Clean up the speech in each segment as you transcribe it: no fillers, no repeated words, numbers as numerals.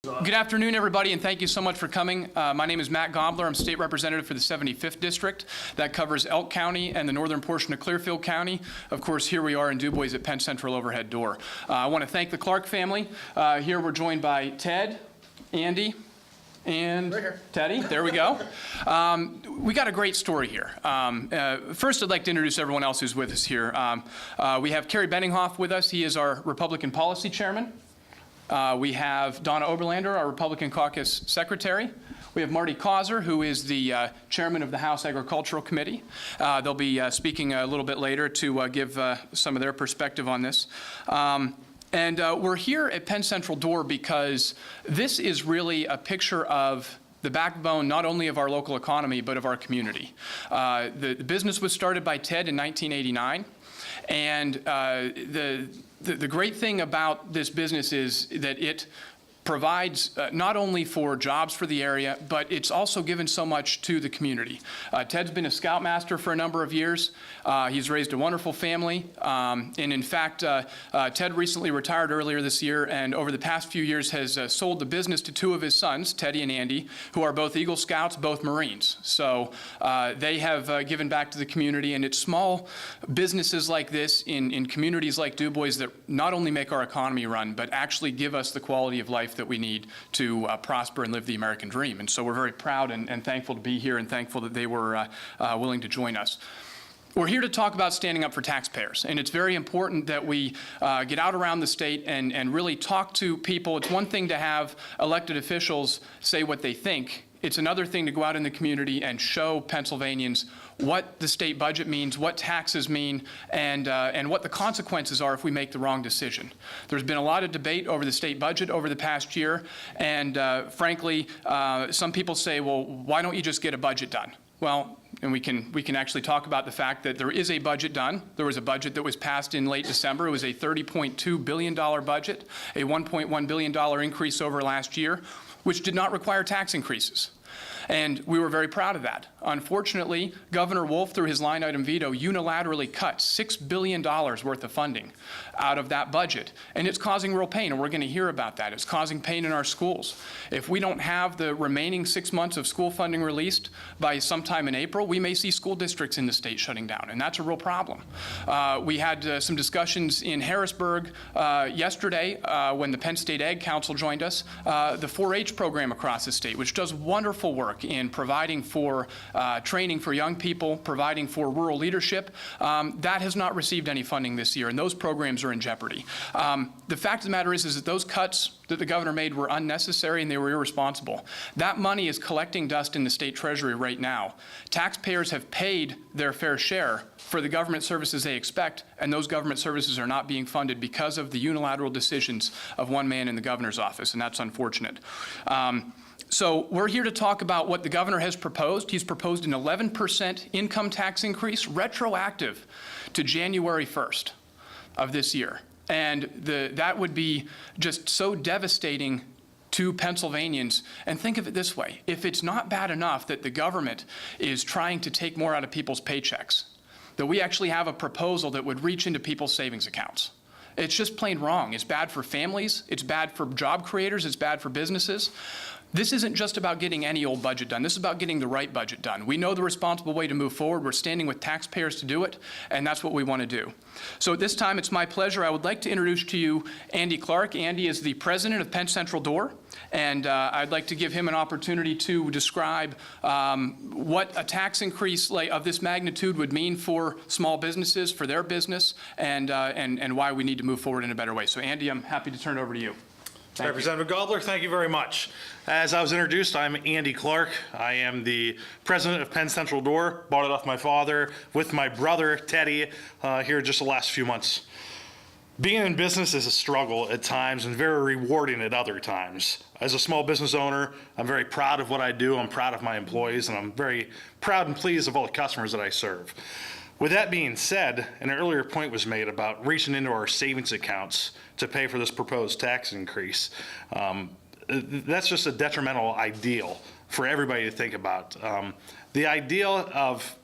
Good afternoon, everybody, and thank you so much for coming. My name is Matt Gabler. I'm state representative for the 75th District. That covers Elk County and the northern portion of Clearfield County. Of course, here we are in Du Bois at Penn Central Overhead Door. I want to thank the Clark family. Here we're joined by Ted, Andy, and right here. Teddy. There we go. We got a great story here. First, I'd like to introduce everyone else who's with us here. We have Kerry Benninghoff with us. He is our Republican Policy Chairman. We have Donna Oberlander, our Republican Caucus Secretary. We have Marty Causer, who is the Chairman of the House Agricultural Committee. They'll be speaking a little bit later to give some of their perspective on this. We're here at Penn Central Door because this is really a picture of the backbone not only of our local economy, but of our community. The business was started by Ted in 1989. And the great thing about this business is that it provides not only for jobs for the area, but it's also given so much to the community. Ted's been a scoutmaster for a number of years. He's raised a wonderful family. And in fact, Ted recently retired earlier this year, and over the past few years has sold the business to two of his sons, Teddy and Andy, who are both Eagle Scouts, both Marines. So they have given back to the community, and it's small businesses like this in communities like Du Bois that not only make our economy run, but actually give us the quality of life that we need to prosper and live the American dream. And so we're very proud and thankful to be here and thankful that they were willing to join us. We're here to talk about standing up for taxpayers, and it's very important that we get out around the state and really talk to people. It's one thing to have elected officials say what they think. It's another thing to go out in the community and show Pennsylvanians what the state budget means, what taxes mean, and what the consequences are if we make the wrong decision. There's been a lot of debate over the state budget over the past year, and frankly, some people say, well, why don't you just get a budget done? Well, and we can actually talk about the fact that there is a budget done. There was a budget that was passed in late December. It was a $30.2 billion budget, a $1.1 billion increase over last year, which did not require tax increases. And we were very proud of that. Unfortunately, Governor Wolf, through his line item veto, unilaterally cut $6 billion worth of funding out of that budget. And it's causing real pain, and we're going to hear about that. It's causing pain in our schools. If we don't have the remaining 6 months of school funding released by sometime in April, we may see school districts in the state shutting down, and that's a real problem. We had some discussions in Harrisburg yesterday when the Penn State Ag Council joined us, the 4-H program across the state, which does wonderful work in providing for training for young people, providing for rural leadership. That has not received any funding this year, and those programs are in jeopardy. The fact of the matter is that those cuts that the governor made were unnecessary and they were irresponsible. That money is collecting dust in the state treasury right now. Taxpayers have paid their fair share for the government services they expect, and those government services are not being funded because of the unilateral decisions of one man in the governor's office, and that's unfortunate. So we're here to talk about what the governor has proposed. He's proposed an 11% income tax increase, retroactive to January 1st of this year. And that would be just so devastating to Pennsylvanians. And think of it this way. If it's not bad enough that the government is trying to take more out of people's paychecks, that we actually have a proposal that would reach into people's savings accounts. It's just plain wrong. It's bad for families. It's bad for job creators. It's bad for businesses. This isn't just about getting any old budget done. This is about getting the right budget done. We know the responsible way to move forward. We're standing with taxpayers to do it, and that's what we want to do. So at this time, it's my pleasure. I would like to introduce to you Andy Clark. Andy is the president of Penn Central Door, and I'd like to give him an opportunity to describe what a tax increase of this magnitude would mean for small businesses, for their business, and why we need to move forward in a better way. So Andy, I'm happy to turn it over to you. Representative Gabler, thank you very much. As I was introduced, I'm Andy Clark. I am the president of Penn Central Door. Bought it off my father with my brother, Teddy, here just the last few months. Being in business is a struggle at times and very rewarding at other times. As a small business owner, I'm very proud of what I do. I'm proud of my employees, and I'm very proud and pleased of all the customers that I serve. With that being said, an earlier point was made about reaching into our savings accounts to pay for this proposed tax increase. That's just a detrimental ideal for everybody to think about. The ideal of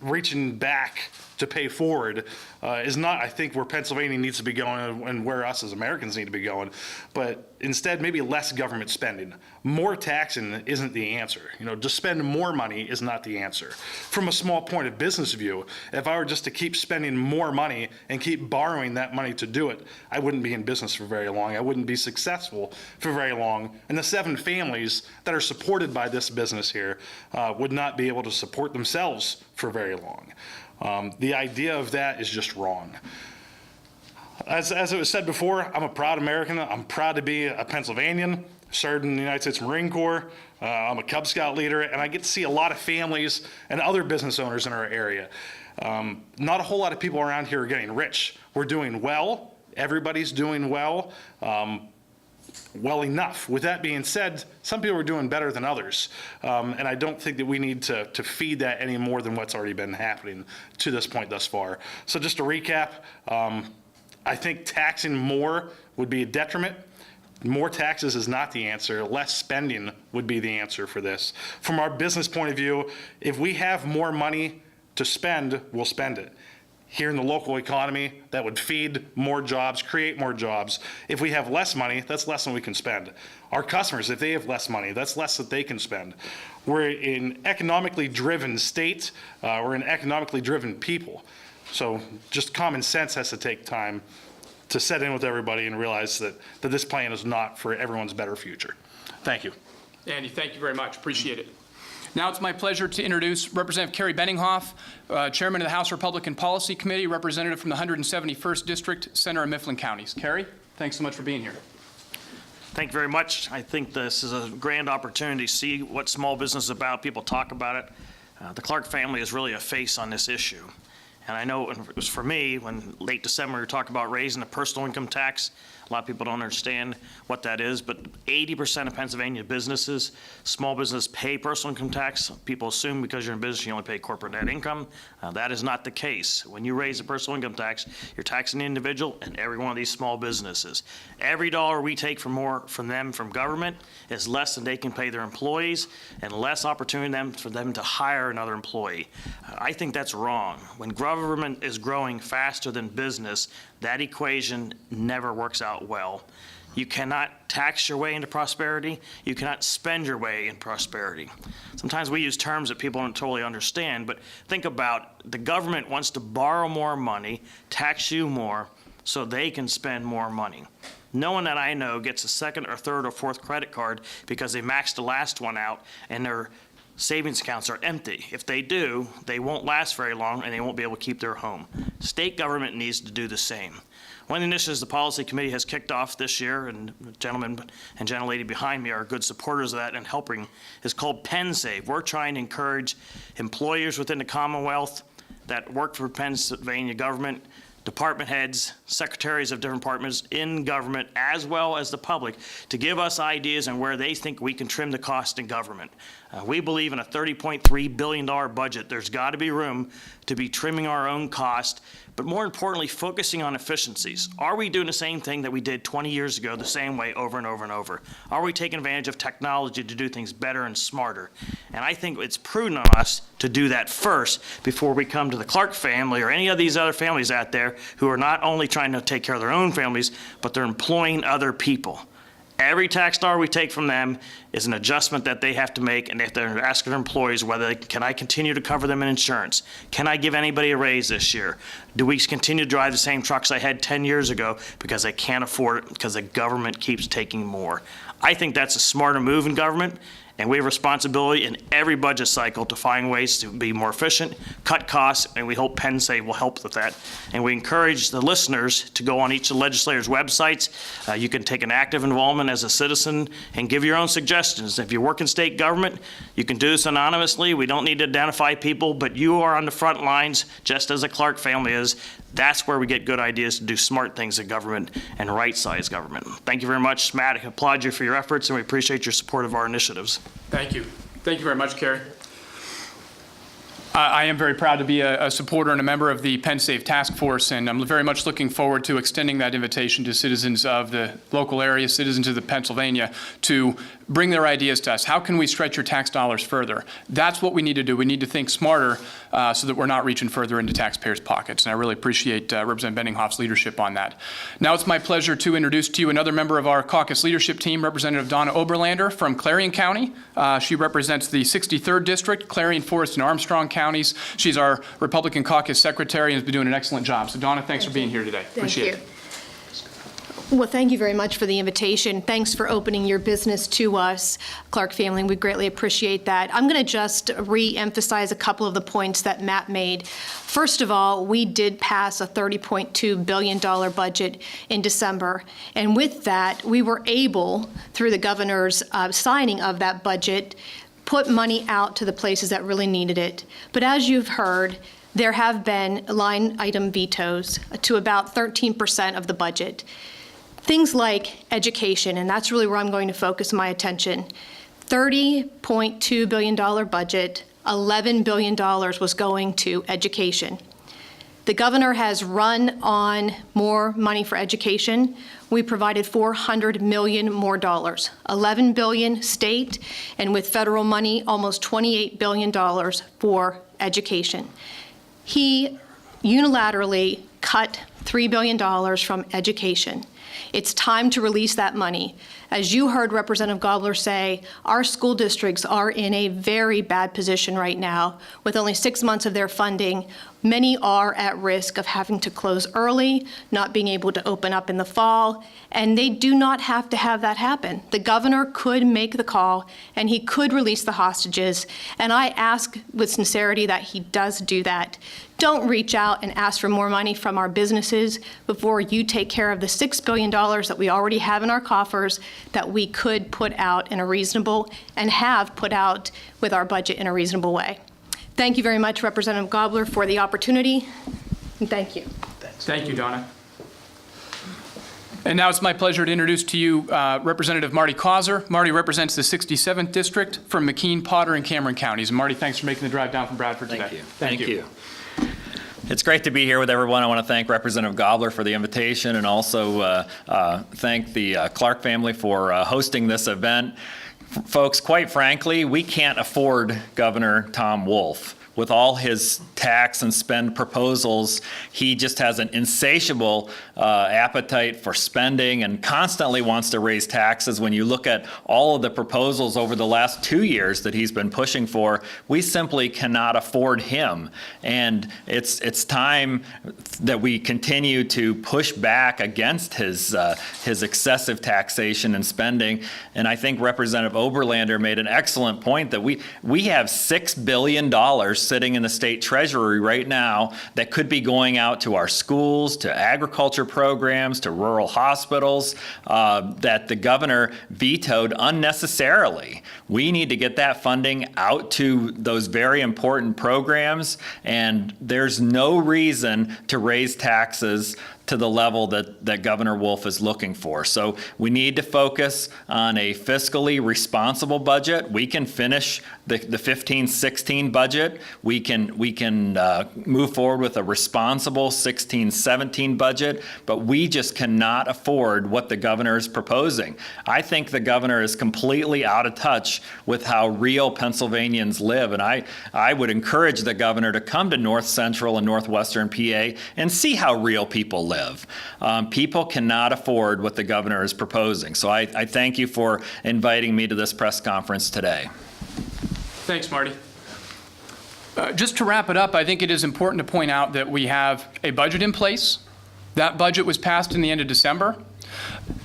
reaching back to pay forward is not, I think, where Pennsylvania needs to be going and where us as Americans need to be going. But instead, maybe less government spending. More taxing isn't the answer. Just spend more money is not the answer. From a small point of business view, if I were just to keep spending more money and keep borrowing that money to do it, I wouldn't be in business for very long. I wouldn't be successful for very long. And the 7 families that are supported by this business here would not be able to support themselves for very long. The idea of that is just wrong. As it was said before, I'm a proud American. I'm proud to be a Pennsylvanian. Served in the United States Marine Corps. I'm a Cub Scout leader, and I get to see a lot of families and other business owners in our area. Not a whole lot of people around here are getting rich. We're doing well. Everybody's doing well. Well enough. With that being said, some people are doing better than others. And I don't think that we need to feed that any more than what's already been happening to this point thus far. So just to recap, I think taxing more would be a detriment. More taxes is not the answer. Less spending would be the answer for this. From our business point of view, if we have more money to spend, we'll spend it. Here in the local economy, that would feed more jobs, create more jobs. If we have less money, that's less than we can spend. Our customers, if they have less money, that's less that they can spend. We're an economically driven state. We're an economically driven people. So just common sense has to take time to set in with everybody and realize that this plan is not for everyone's better future. Thank you. Andy, thank you very much. Appreciate it. Now it's my pleasure to introduce Representative Kerry Benninghoff, Chairman of the House Republican Policy Committee, representative from the 171st District, Center and Mifflin Counties. Kerry, thanks so much for being here. Thank you very much. I think this is a grand opportunity to see what small business is about. People talk about it. The Clark family is really a face on this issue. And I know it was for me when late December we were talking about raising the personal income tax. A lot of people don't understand what that is, but 80% of Pennsylvania businesses, small business pay personal income tax. People assume because you're in business you only pay corporate net income. That is not the case. When you raise the personal income tax, you're taxing the individual and every one of these small businesses. Every dollar we take from government is less than they can pay their employees and less opportunity for them to hire another employee. I think that's wrong. When government is growing faster than business, that equation never works out well. You cannot tax your way into prosperity. You cannot spend your way in prosperity. Sometimes we use terms that people don't totally understand, but think about the government wants to borrow more money, tax you more, so they can spend more money. No one that I know gets a second or third or fourth credit card because they maxed the last one out and their savings accounts are empty. If they do, they won't last very long and they won't be able to keep their home. State government needs to do the same. One of the initiatives the policy committee has kicked off this year, and the gentleman and gentlelady behind me are good supporters of that and helping, is called PennSave. We're trying to encourage employers within the Commonwealth that work for Pennsylvania government, department heads, secretaries of different departments in government, as well as the public, to give us ideas on where they think we can trim the cost in government. We believe in a $30.3 billion budget. There's got to be room to be trimming our own cost, but more importantly, focusing on efficiencies. Are we doing the same thing that we did 20 years ago the same way over and over and over? Are we taking advantage of technology to do things better and smarter? And I think it's prudent on us to do that first before we come to the Clark family or any of these other families out there who are not only trying to take care of their own families, but they're employing other people. Every tax dollar we take from them is an adjustment that they have to make, and if they're asking their employees whether can I continue to cover them in insurance? Can I give anybody a raise this year? Do we continue to drive the same trucks I had 10 years ago because I can't afford it because the government keeps taking more? I think that's a smarter move in government, and we have responsibility in every budget cycle to find ways to be more efficient, cut costs, and we hope PennSave will help with that. And we encourage the listeners to go on each of the legislators' websites. You can take an active involvement as a citizen and give your own suggestions. If you work in state government, you can do this anonymously. We don't need to identify people, but you are on the front lines, just as the Clark family is. That's where we get good ideas to do smart things in government and right-size government. Thank you very much, Matt. I applaud you for your efforts, and we appreciate your support of our initiatives. Thank you. Thank you very much, Kerry. I am very proud to be a supporter and a member of the PennSave Task Force, and I'm very much looking forward to extending that invitation to citizens of the local area, citizens of the Pennsylvania, to bring their ideas to us. How can we stretch your tax dollars further? That's what we need to do. We need to think smarter so that we're not reaching further into taxpayers' pockets. And I really appreciate Representative Benninghoff's leadership on that. Now it's my pleasure to introduce to you another member of our caucus leadership team, Representative Donna Oberlander from Clarion County. She represents the 63rd District, Clarion, Forest, and Armstrong counties. She's our Republican caucus secretary and has been doing an excellent job. So Donna, thanks for being here today. Appreciate it. Well, thank you very much for the invitation. Thanks for opening your business to us, Clark family. We greatly appreciate that. I'm going to just re-emphasize a couple of the points that Matt made. First of all, we did pass a $30.2 billion budget in December. And with that, we were able, through the governor's signing of that budget, put money out to the places that really needed it. But as you've heard, there have been line item vetoes to about 13% of the budget. Things like education, and that's really where I'm going to focus my attention. $30.2 billion budget, $11 billion was going to education. The governor has run on more money for education. We provided $400 million more dollars, $11 billion state, and with federal money, almost $28 billion for education. He unilaterally cut $3 billion from education. It's time to release that money. As you heard Representative Gabler say, our school districts are in a very bad position right now. With only 6 months of their funding, many are at risk of having to close early, not being able to open up in the fall, and they do not have to have that happen. The governor could make the call, and he could release the hostages, and I ask with sincerity that he does do that. Don't reach out and ask for more money from our businesses before you take care of the $6 billion that we already have in our coffers that we could put out in a reasonable and have put out with our budget in a reasonable way. Thank you very much, Representative Gabler, for the opportunity, and thank you. Thank you, Donna. And now it's my pleasure to introduce to you Representative Marty Causer. Marty represents the 67th District from McKean, Potter, and Cameron counties. And Marty, thanks for making the drive down from Bradford today. Thank you. It's great to be here with everyone. I want to thank Representative Gabler for the invitation and also thank the Clark family for hosting this event. Folks, quite frankly, we can't afford Governor Tom Wolf. With all his tax and spend proposals, he just has an insatiable appetite for spending and constantly wants to raise taxes. When you look at all of the proposals over the last 2 years that he's been pushing for, we simply cannot afford him. And it's time that we continue to push back against his excessive taxation and spending. And I think Representative Oberlander made an excellent point that we have $6 billion sitting in the state treasury right now that could be going out to our schools, to agriculture programs, to rural hospitals, that the governor vetoed unnecessarily. We need to get that funding out to those very important programs, and there's no reason to raise taxes to the level that Governor Wolf is looking for. So we need to focus on a fiscally responsible budget. We can finish the 15-16 budget. We can move forward with a responsible 16-17 budget, but we just cannot afford what the governor is proposing. I think the governor is completely out of touch with how real Pennsylvanians live, and I would encourage the governor to come to North Central and Northwestern PA and see how real people live. People cannot afford what the governor is proposing. So I thank you for inviting me to this press conference today. Thanks, Marty. Just to wrap it up, I think it is important to point out that we have a budget in place. That budget was passed in the end of December.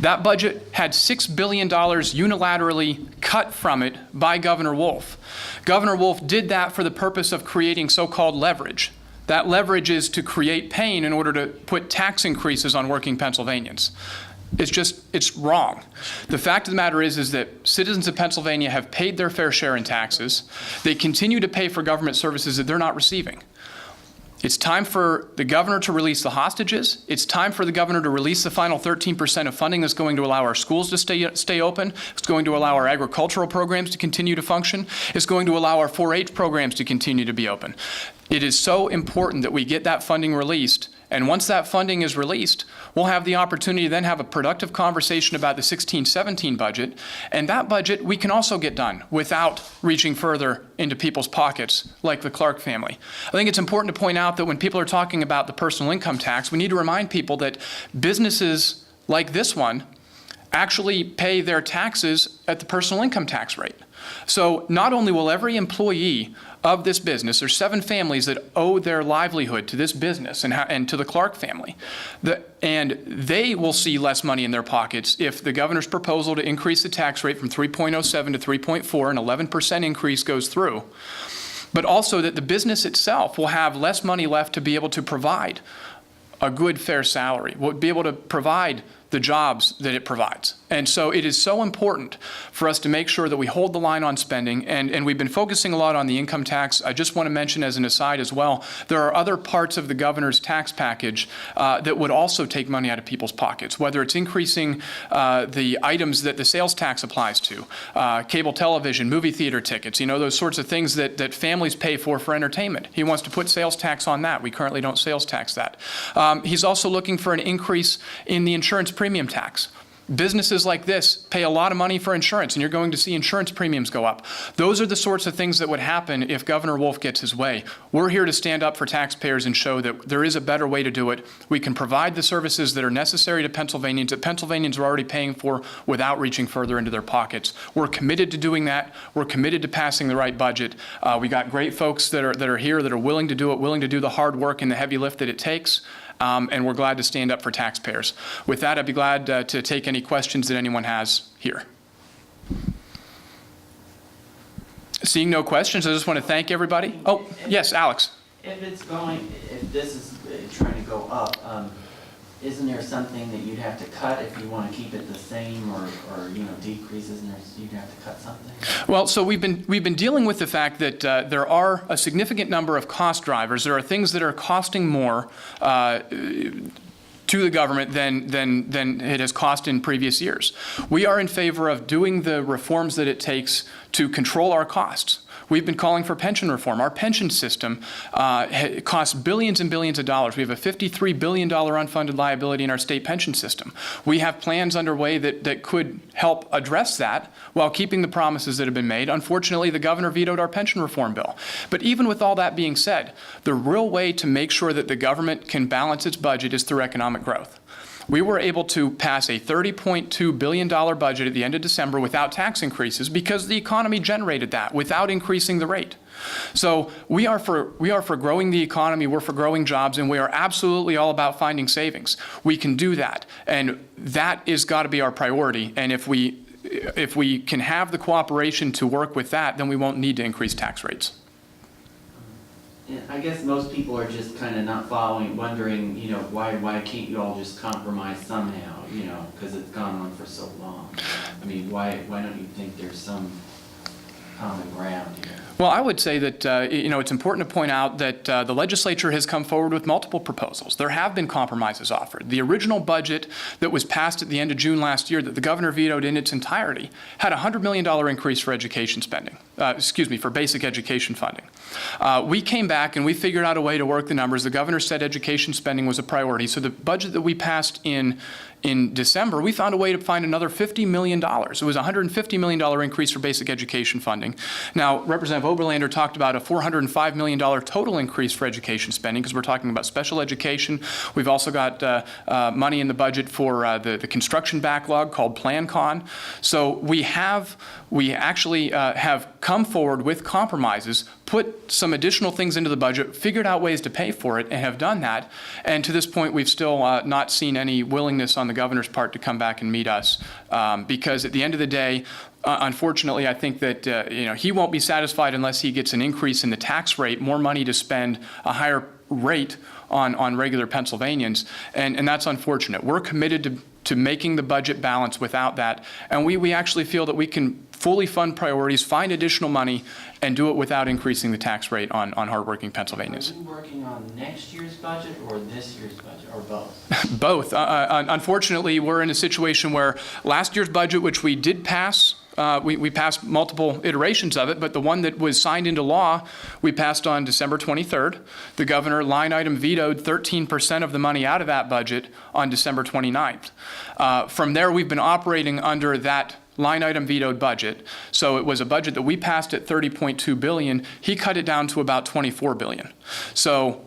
That budget had $6 billion unilaterally cut from it by Governor Wolf. Governor Wolf did that for the purpose of creating so-called leverage. That leverage is to create pain in order to put tax increases on working Pennsylvanians. It's wrong. The fact of the matter is that citizens of Pennsylvania have paid their fair share in taxes. They continue to pay for government services that they're not receiving. It's time for the governor to release the hostages. It's time for the governor to release the final 13% of funding that's going to allow our schools to stay open. It's going to allow our agricultural programs to continue to function. It's going to allow our 4-H programs to continue to be open. It is so important that we get that funding released And once that funding is released, we'll have the opportunity to then have a productive conversation about the 16-17 budget. And that budget we can also get done without reaching further into people's pockets like the Clark family. I think it's important to point out that when people are talking about the personal income tax, we need to remind people that businesses like this one actually pay their taxes at the personal income tax rate. So not only will every employee of this business, there's 7 families that owe their livelihood to this business and to the Clark family, and they will see less money in their pockets if the governor's proposal to increase the tax rate from 3.07 to 3.4, an 11% increase goes through, but also that the business itself will have less money left to be able to provide a good, fair salary, will be able to provide the jobs that it provides. And so it is so important for us to make sure that we hold the line on spending, and we've been focusing a lot on the income tax. I just want to mention as an aside as well, there are other parts of the governor's tax package that would also take money out of people's pockets, whether it's increasing the items that the sales tax applies to, cable television, movie theater tickets, you know, those sorts of things that families pay for entertainment. He wants to put sales tax on that. We currently don't sales tax that. He's also looking for an increase in the insurance premium tax. Businesses like this pay a lot of money for insurance, and you're going to see insurance premiums go up. Those are the sorts of things that would happen if Governor Wolf gets his way. We're here to stand up for taxpayers and show that there is a better way to do it. We can provide the services that are necessary to Pennsylvanians that Pennsylvanians are already paying for without reaching further into their pockets. We're committed to doing that. We're committed to passing the right budget. We got great folks that are here that are willing to do it, willing to do the hard work and the heavy lift that it takes. And we're glad to stand up for taxpayers. With that, I'd be glad to take any questions that anyone has here. Seeing no questions, I just want to thank everybody. Oh, yes, Alex. If this is trying to go up, isn't there something that you'd have to cut if you want to keep it the same, or decrease? Isn't there, you'd have to cut something? Well, so we've been dealing with the fact that there are a significant number of cost drivers. There are things that are costing more to the government than it has cost in previous years. We are in favor of doing the reforms that it takes to control our costs. We've been calling for pension reform. Our pension system costs billions and billions of dollars. We have a $53 billion unfunded liability in our state pension system. We have plans underway that could help address that while keeping the promises that have been made. Unfortunately, the governor vetoed our pension reform bill. But even with all that being said, the real way to make sure that the government can balance its budget is through economic growth. We were able to pass a $30.2 billion budget at the end of December without tax increases because the economy generated that without increasing the rate. So we are for growing the economy, we're for growing jobs, and we are absolutely all about finding savings. We can do that, and that is got to be our priority. And if we can have the cooperation to work with that, then we won't need to increase tax rates. And I guess most people are just kind of not following, wondering, why can't you all just compromise somehow, because it's gone on for so long. I mean, why don't you think there's some common ground here? Well, I would say that, it's important to point out that the legislature has come forward with multiple proposals. There have been compromises offered. The original budget that was passed at the end of June last year that the governor vetoed in its entirety had a $100 million increase for education spending, for basic education funding. We came back and we figured out a way to work the numbers. The governor said education spending was a priority. So the budget that we passed in December, we found a way to find another $50 million. It was a $150 million increase for basic education funding. Now, Representative Oberlander talked about a $405 million total increase for education spending because we're talking about special education. We've also got money in the budget for the construction backlog called PlanCon. So we actually have come forward with compromises, put some additional things into the budget, figured out ways to pay for it, and have done that. And to this point, we've still not seen any willingness on the governor's part to come back and meet us because at the end of the day, unfortunately, I think that he won't be satisfied unless he gets an increase in the tax rate, more money to spend, a higher rate on regular Pennsylvanians, and that's unfortunate. We're committed to making the budget balance without that, and we actually feel that we can fully fund priorities, find additional money, and do it without increasing the tax rate on hardworking Pennsylvanians. Are you working on next year's budget or this year's budget, or both? Both. Unfortunately, we're in a situation where last year's budget, which we did pass We passed multiple iterations of it, but the one that was signed into law, we passed on December 23rd. The governor line item vetoed 13% of the money out of that budget on December 29th. From there, we've been operating under that line item vetoed budget. So it was a budget that we passed at $30.2 billion. He cut it down to about $24 billion. So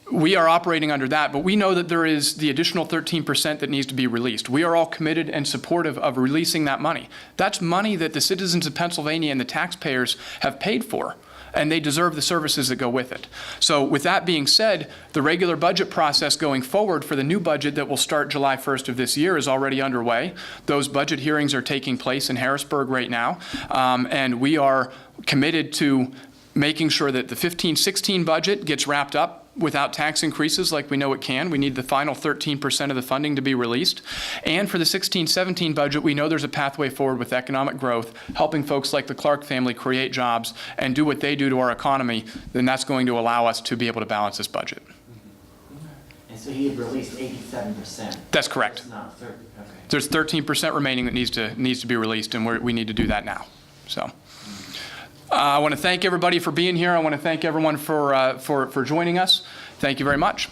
we are operating under that, but we know that there is the additional 13% that needs to be released. We are all committed and supportive of releasing that money. That's money that the citizens of Pennsylvania and the taxpayers have paid for, and they deserve the services that go with it. So with that being said, the regular budget process going forward for the new budget that will start July 1st of this year is already underway. Those budget hearings are taking place in Harrisburg right now, and we are committed to making sure that the 15-16 budget gets wrapped up without tax increases like we know it can. We need the final 13% of the funding to be released. And for the 16-17 budget, we know there's a pathway forward with economic growth, helping folks like the Clark family create jobs and do what they do to our economy. Then that's going to allow us to be able to balance this budget. And so he had released 87%. That's correct. It's not 30, okay. There's 13% remaining that needs to be released, and we need to do that now. So. I want to thank everybody for being here. I want to thank everyone for joining us. Thank you very much.